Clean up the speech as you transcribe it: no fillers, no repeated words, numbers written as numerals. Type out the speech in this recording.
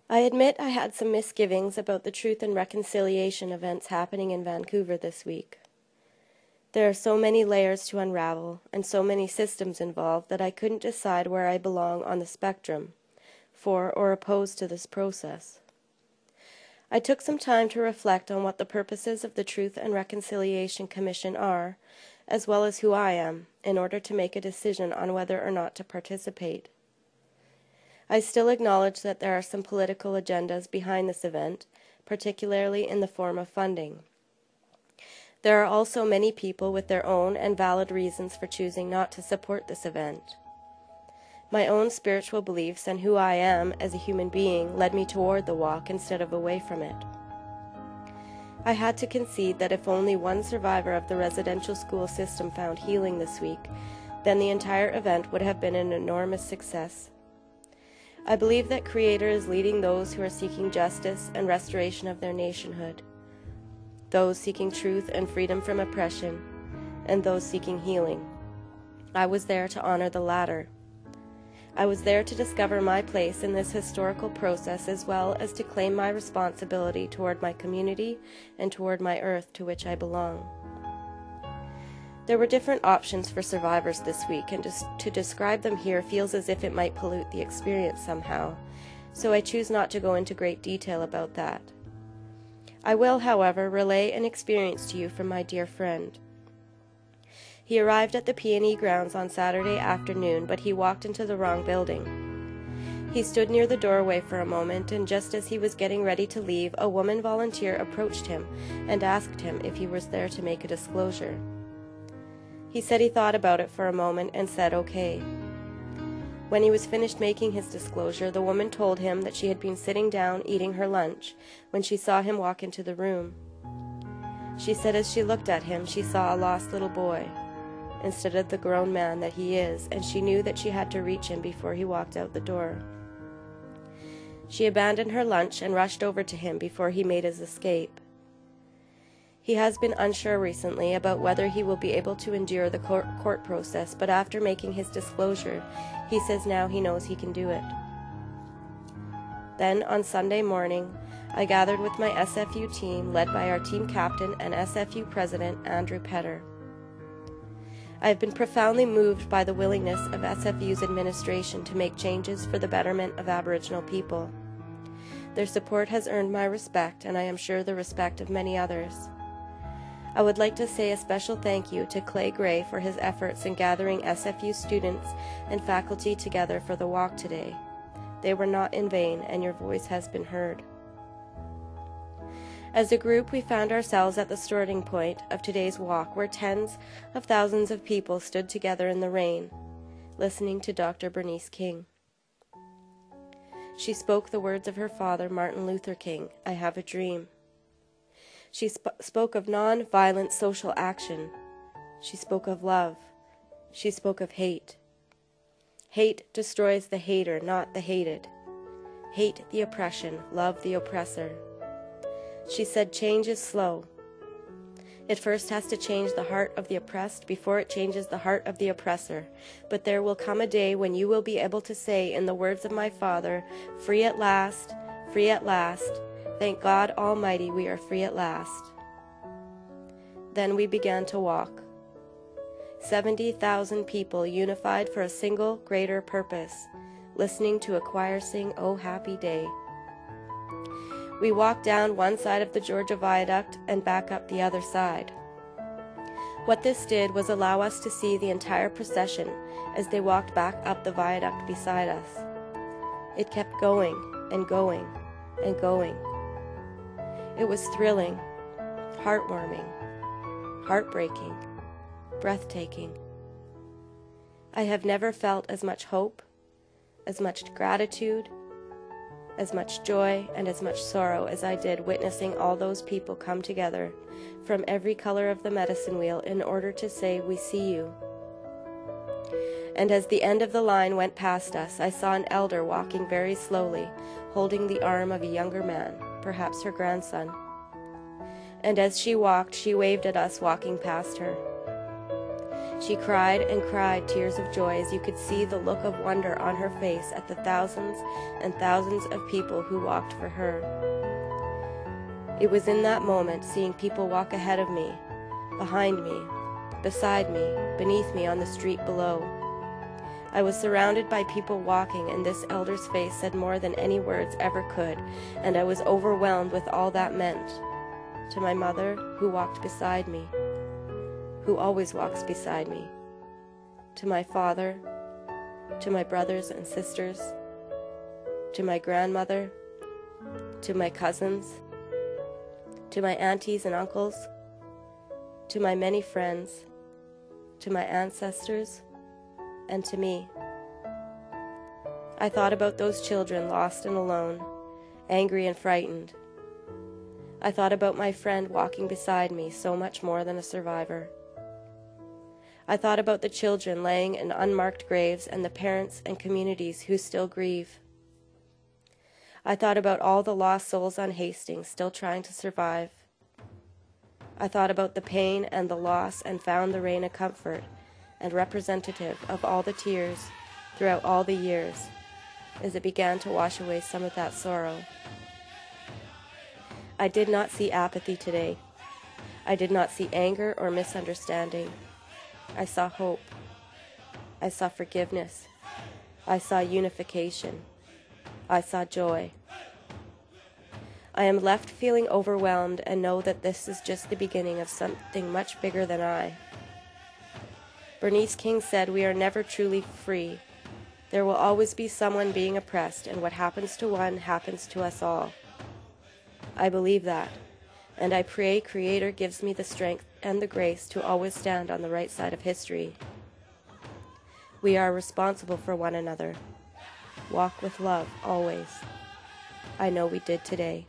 I admit I had some misgivings about the Truth and Reconciliation events happening in Vancouver this week. There are so many layers to unravel and so many systems involved that I couldn't decide where I belong on the spectrum, for or opposed to this process. I took some time to reflect on what the purposes of the Truth and Reconciliation Commission are, as well as who I am, in order to make a decision on whether or not to participate. I still acknowledge that there are some political agendas behind this event, particularly in the form of funding. There are also many people with their own and valid reasons for choosing not to support this event. My own spiritual beliefs and who I am as a human being led me toward the walk instead of away from it. I had to concede that if only one survivor of the residential school system found healing this week, then the entire event would have been an enormous success. I believe that Creator is leading those who are seeking justice and restoration of their nationhood, those seeking truth and freedom from oppression, and those seeking healing. I was there to honor the latter. I was there to discover my place in this historical process as well as to claim my responsibility toward my community and toward my earth to which I belong. There were different options for survivors this week, and to describe them here feels as if it might pollute the experience somehow, so I choose not to go into great detail about that. I will, however, relay an experience to you from my dear friend. He arrived at the P&E grounds on Saturday afternoon, but he walked into the wrong building. He stood near the doorway for a moment, and just as he was getting ready to leave, a woman volunteer approached him and asked him if he was there to make a disclosure. He said he thought about it for a moment and said okay. When he was finished making his disclosure, the woman told him that she had been sitting down eating her lunch when she saw him walk into the room. She said as she looked at him, she saw a lost little boy instead of the grown man that he is, and she knew that she had to reach him before he walked out the door. She abandoned her lunch and rushed over to him before he made his escape. He has been unsure recently about whether he will be able to endure the court process, but after making his disclosure, he says now he knows he can do it. Then, on Sunday morning, I gathered with my SFU team, led by our team captain and SFU president, Andrew Petter. I have been profoundly moved by the willingness of SFU's administration to make changes for the betterment of Aboriginal people. Their support has earned my respect, and I am sure the respect of many others. I would like to say a special thank you to Clay Gray for his efforts in gathering SFU students and faculty together for the walk today. They were not in vain, and your voice has been heard. As a group, we found ourselves at the starting point of today's walk, where tens of thousands of people stood together in the rain, listening to Dr. Bernice King. She spoke the words of her father, Martin Luther King, "I have a dream." She spoke of non-violent social action. She spoke of love. She spoke of hate. Hate destroys the hater, not the hated. Hate the oppression, love the oppressor. She said change is slow. It first has to change the heart of the oppressed before it changes the heart of the oppressor. But there will come a day when you will be able to say, in the words of my father, free at last, free at last. Thank God Almighty we are free at last. Then we began to walk. 70,000 people unified for a single greater purpose, listening to a choir sing, "Oh Happy Day." We walked down one side of the Georgia Viaduct and back up the other side. What this did was allow us to see the entire procession as they walked back up the viaduct beside us. It kept going and going and going. It was thrilling, heartwarming, heartbreaking, breathtaking. I have never felt as much hope, as much gratitude, as much joy, and as much sorrow as I did witnessing all those people come together from every color of the medicine wheel in order to say, "We see you." And as the end of the line went past us, I saw an elder walking very slowly, holding the arm of a younger man, perhaps her grandson. And as she walked, she waved at us walking past her. She cried and cried tears of joy as you could see the look of wonder on her face at the thousands and thousands of people who walked for her. It was in that moment, seeing people walk ahead of me, behind me, beside me, beneath me on the street below. I was surrounded by people walking, and this elder's face said more than any words ever could, and I was overwhelmed with all that meant. To my mother, who walked beside me, who always walks beside me. To my father, to my brothers and sisters, to my grandmother, to my cousins, to my aunties and uncles, to my many friends, to my ancestors, and to me. I thought about those children lost and alone, angry and frightened. I thought about my friend walking beside me, so much more than a survivor. I thought about the children laying in unmarked graves and the parents and communities who still grieve. I thought about all the lost souls on Hastings still trying to survive. I thought about the pain and the loss and found the rain a comfort and representative of all the tears throughout all the years as it began to wash away some of that sorrow. I did not see apathy today. I did not see anger or misunderstanding. I saw hope. I saw forgiveness. I saw unification. I saw joy. I am left feeling overwhelmed and know that this is just the beginning of something much bigger than I. Bernice King said, "We are never truly free. There will always be someone being oppressed, and what happens to one happens to us all." I believe that, and I pray Creator gives me the strength and the grace to always stand on the right side of history. We are responsible for one another. Walk with love always. I know we did today.